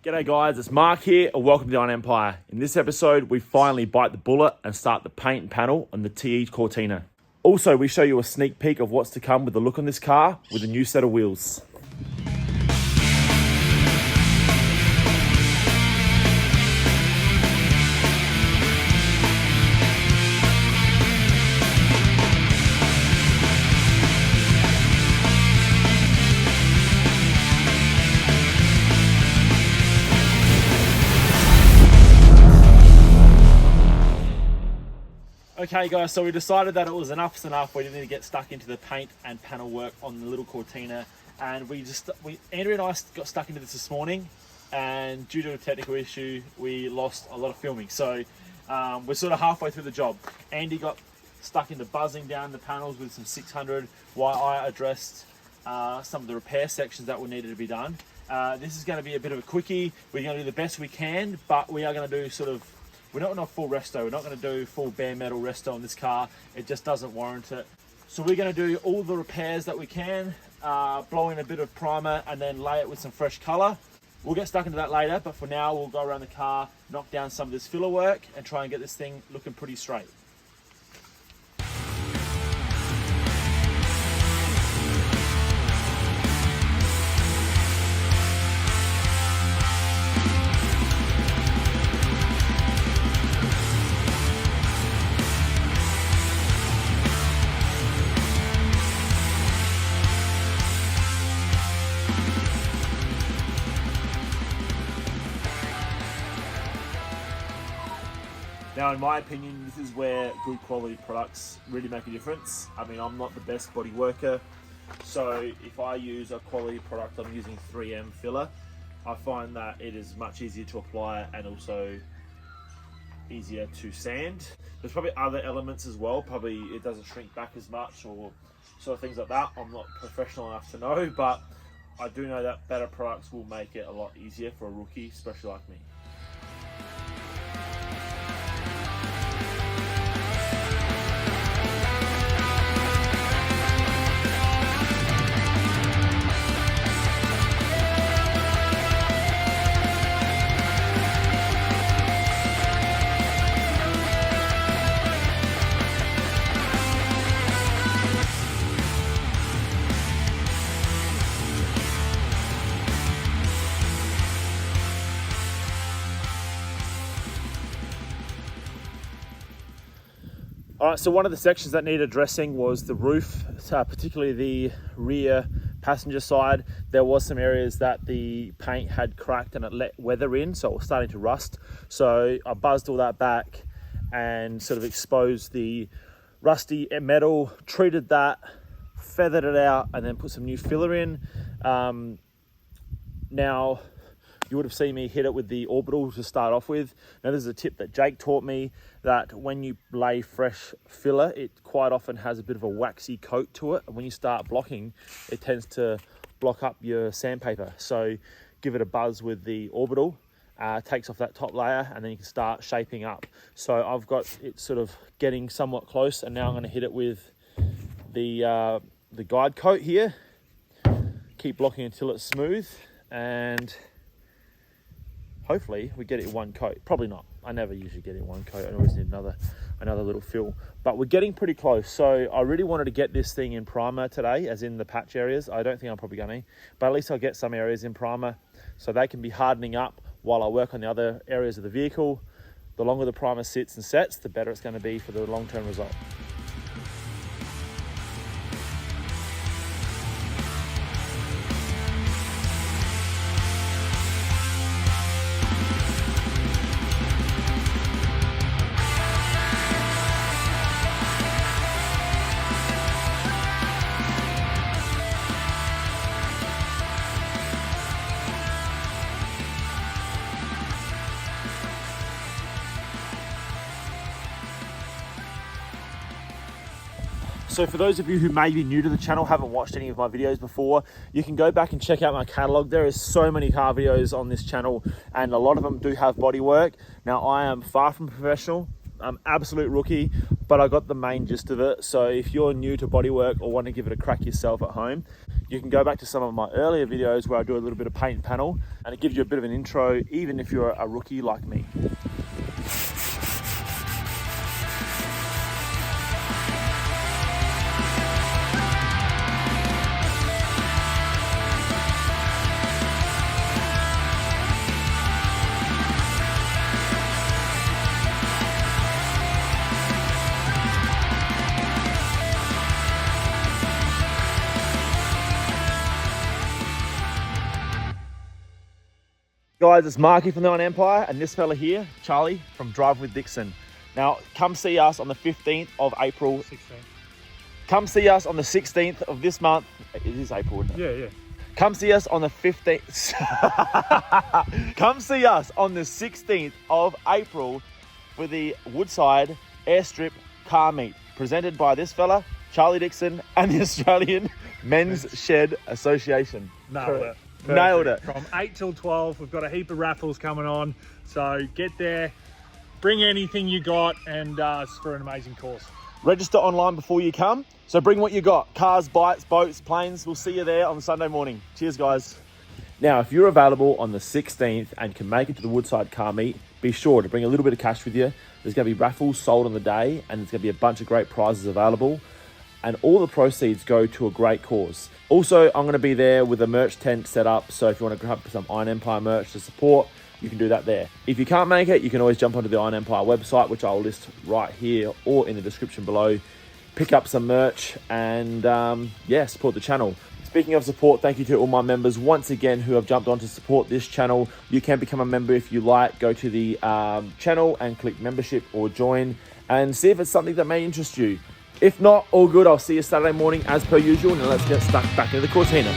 G'day guys, it's Mark here and welcome to Iron Empire. In this episode, we finally bite the bullet and start the paint and panel on the TE Cortina. Also, we show you a sneak peek of what's to come with the look on this car with a new set of wheels. Okay guys, so we decided that it was enough's enough. We didn't need to get stuck into the paint and panel work on the little Cortina, and Andrew and I got stuck into this morning, and due to a technical issue we lost a lot of filming. So we're sort of halfway through the job. Andy got stuck into buzzing down the panels with some 600 while I addressed some of the repair sections that were needed to be done. This is going to be a bit of a quickie. We're going to do the best we can, but we are going to do we're not going to full resto. We're not going to do full bare metal resto on this car. It just doesn't warrant it. So we're going to do all the repairs that we can, blow in a bit of primer and then lay it with some fresh color. We'll get stuck into that later, but for now we'll go around the car, knock down some of this filler work and try and get this thing looking pretty straight. Now, in my opinion, this is where good quality products really make a difference. I mean, I'm not the best body worker, so if I use a quality product, I'm using 3M filler. I find that it is much easier to apply and also easier to sand. There's probably other elements as well. Probably it doesn't shrink back as much or sort of things like that. I'm not professional enough to know, but I do know that better products will make it a lot easier for a rookie, especially like me. All right, so one of the sections that needed addressing was the roof, particularly the rear passenger side. There was some areas that the paint had cracked and it let weather in, so it was starting to rust. So I buzzed all that back and sort of exposed the rusty metal, treated that, feathered it out, and then put some new filler in. Now, you would have seen me hit it with the orbital to start off with. Now, this is a tip that Jake taught me, that when you lay fresh filler, it quite often has a bit of a waxy coat to it. And when you start blocking, it tends to block up your sandpaper. So give it a buzz with the orbital, takes off that top layer, and then you can start shaping up. So I've got it sort of getting somewhat close, and now I'm gonna hit it with the guide coat here. Keep blocking until it's smooth, and hopefully we get it in one coat. Probably not. I never usually get it in one coat. I always need another little fill. But we're getting pretty close. So I really wanted to get this thing in primer today, as in the patch areas. I don't think I'm probably going to, but at least I'll get some areas in primer so they can be hardening up while I work on the other areas of the vehicle. The longer the primer sits and sets, the better it's going to be for the long-term result. So for those of you who may be new to the channel, haven't watched any of my videos before, you can go back and check out my catalog. There is so many car videos on this channel, and a lot of them do have bodywork. Now, I am far from professional. I'm absolute rookie, but I got the main gist of it. So if you're new to bodywork or want to give it a crack yourself at home, you can go back to some of my earlier videos where I do a little bit of paint and panel, and it gives you a bit of an intro, even if you're a rookie like me. Guys, it's Marky from the Iron Empire, and this fella here, Charlie from Drive with Dixon. Now, come see us on the 15th of April. 16th. Come see us on the 16th of this month. It is April, isn't it? Yeah. Come see us on the 15th. Come see us on the 16th of April for the Woodside Airstrip Car Meet, presented by this fella, Charlie Dixon, and the Australian Men's Shed Association. Nailed it. Perfect. Nailed it. From 8 till 12, we've got a heap of raffles coming on. So get there, bring anything you got, and it's for an amazing course. Register online before you come. So bring what you got. Cars, bikes, boats, planes. We'll see you there on Sunday morning. Cheers, guys. Now, if you're available on the 16th and can make it to the Woodside Car Meet, be sure to bring a little bit of cash with you. There's going to be raffles sold on the day, and there's going to be a bunch of great prizes available. And all the proceeds go to a great cause. Also, I'm going to be there with a merch tent set up. So if you want to grab some Iron Empire merch to support, you can do that there. If you can't make it, you can always jump onto the Iron Empire website, which I'll list right here or in the description below. Pick up some merch and support the channel. Speaking of support, thank you to all my members once again who have jumped on to support this channel. You can become a member if you like. Go to the channel and click membership or join and see if it's something that may interest you. If not, all good. I'll see you Saturday morning as per usual. Now let's get stuck back into the Cortina.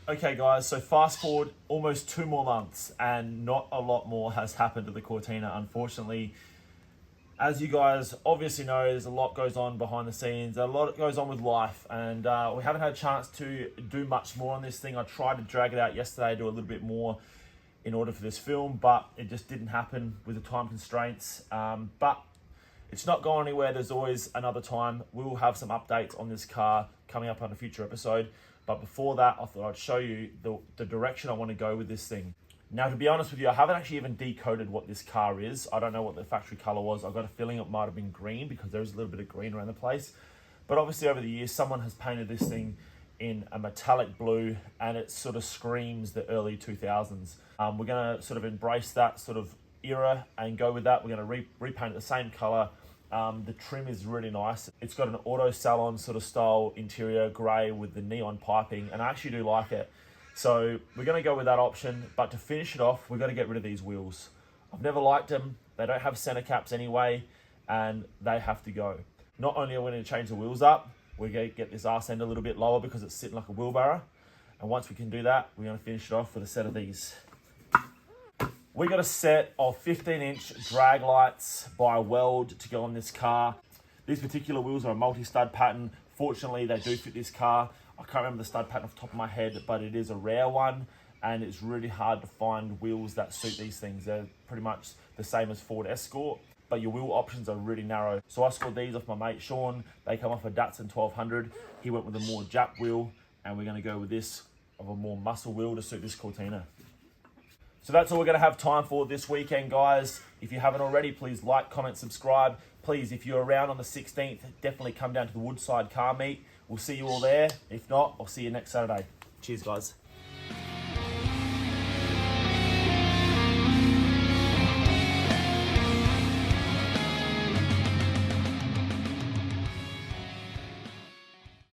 Okay guys, so fast forward almost 2 more months and not a lot more has happened to the Cortina, unfortunately. As you guys obviously know, there's a lot goes on behind the scenes, a lot goes on with life, and we haven't had a chance to do much more on this thing. I tried to drag it out yesterday, do a little bit more in order for this film, but it just didn't happen with the time constraints. But it's not going anywhere. There's always another time. We will have some updates on this car coming up on a future episode. But before that, I thought I'd show you the direction I want to go with this thing. Now, to be honest with you, I haven't actually even decoded what this car is. I don't know what the factory color was. I've got a feeling it might have been green because there's a little bit of green around the place. But obviously over the years, someone has painted this thing in a metallic blue and it sort of screams the early 2000s. We're going to sort of embrace that sort of era and go with that. We're going to repaint it the same color. The trim is really nice. It's got an auto salon sort of style interior, grey with the neon piping, and I actually do like it. So we're going to go with that option, but to finish it off, we've got to get rid of these wheels. I've never liked them. They don't have center caps anyway, and they have to go. Not only are we going to change the wheels up, we're going to get this arse end a little bit lower because it's sitting like a wheelbarrow. And once we can do that, we're going to finish it off with a set of these. We got a set of 15-inch drag lights by Weld to go on this car. These particular wheels are a multi-stud pattern. Fortunately, they do fit this car. I can't remember the stud pattern off the top of my head, but it is a rare one, and it's really hard to find wheels that suit these things. They're pretty much the same as Ford Escort, but your wheel options are really narrow. So I scored these off my mate Sean. They come off a Datsun 1200. He went with a more Jap wheel, and we're going to go with this of a more muscle wheel to suit this Cortina. So that's all we're going to have time for this weekend, guys. If you haven't already, please like, comment, subscribe. Please, if you're around on the 16th, definitely come down to the Woodside Car Meet. We'll see you all there. If not, I'll see you next Saturday. Cheers. Cheers, guys.